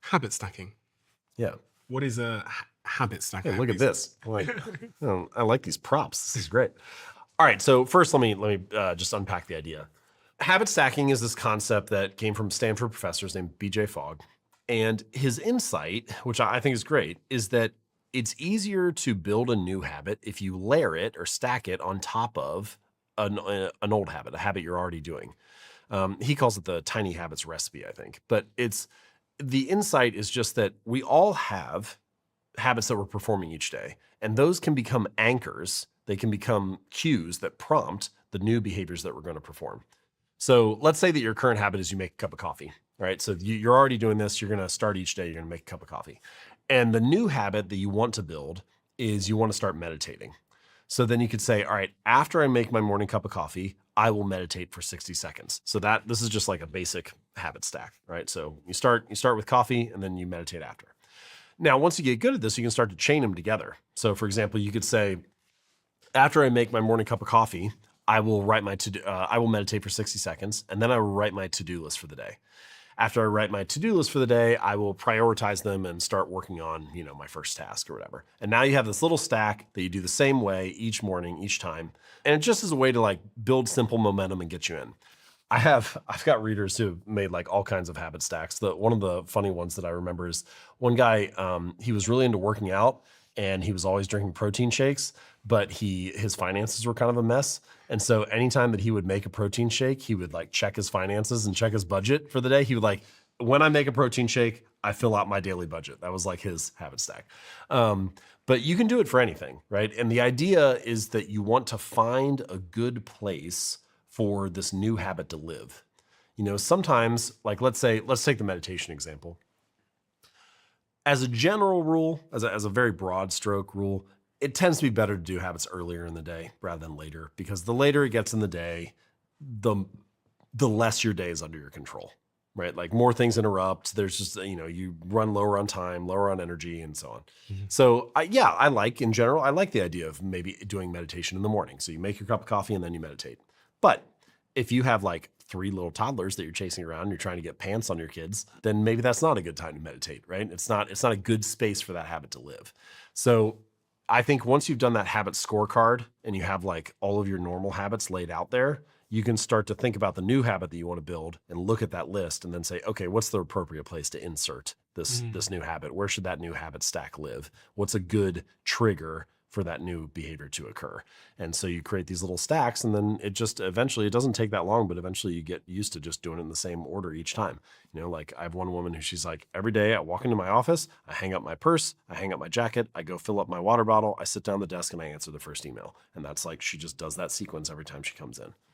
Habit stacking. Yeah. What is a habit stack? Hey, look at this. I like these props. This is great. All right. So first, let me just unpack the idea. Habit stacking is this concept that came from Stanford professors named B.J. Fogg. And his insight, which I think is great, is that it's easier to build a new habit if you layer it or stack it on top of an old habit, a habit you're already doing. He calls it the tiny habits recipe, I think. But the insight is just that we all have habits that we're performing each day, and those can become anchors. They can become cues that prompt the new behaviors that we're going to perform. So let's say that your current habit is you make a cup of coffee, right? So you're already doing this. You're going to start each day. You're going to make a cup of coffee. And the new habit that you want to build is you want to start meditating. So then you could say, all right, after I make my morning cup of coffee, I will meditate for 60 seconds. So this is just like a basic habit stack, right? So you start with coffee and then you meditate after. Now, once you get good at this, you can start to chain them together. So for example, you could say, after I make my morning cup of coffee, I will I will meditate for 60 seconds, and then I will write my to-do list for the day. After I write my to-do list for the day, I will prioritize them and start working on, my first task or whatever. And now you have this little stack that you do the same way each morning, each time. And it just is a way to like build simple momentum and get you in. I've got readers who have made like all kinds of habit stacks. One of the funny ones that I remember is one guy, he was really into working out and he was always drinking protein shakes, but his finances were kind of a mess. And so anytime that he would make a protein shake, he would like check his finances and check his budget for the day. He would like, when I make a protein shake, I fill out my daily budget. That was like his habit stack. But you can do it for anything, right? And the idea is that you want to find a good place for this new habit to live. Sometimes, like let's take the meditation example. As a general rule, as a very broad stroke rule, it tends to be better to do habits earlier in the day rather than later, because the later it gets in the day, the less your day is under your control, right? Like more things interrupt. There's just, you run lower on time, lower on energy, and so on. Mm-hmm. So I like the idea of maybe doing meditation in the morning. So you make your cup of coffee and then you meditate. But if you have like 3 little toddlers that you're chasing around, you're trying to get pants on your kids, then maybe that's not a good time to meditate, right? It's not a good space for that habit to live. So I think once you've done that habit scorecard and you have like all of your normal habits laid out there, you can start to think about the new habit that you want to build and look at that list and then say, okay, what's the appropriate place to insert this new habit? Where should that new habit stack live? What's a good trigger for that new behavior to occur? And so you create these little stacks, and then it doesn't take that long, but eventually you get used to just doing it in the same order each time. Like I have one woman who she's like, every day I walk into my office, I hang up my purse, I hang up my jacket, I go fill up my water bottle, I sit down at the desk and I answer the first email. And that's like, she just does that sequence every time she comes in.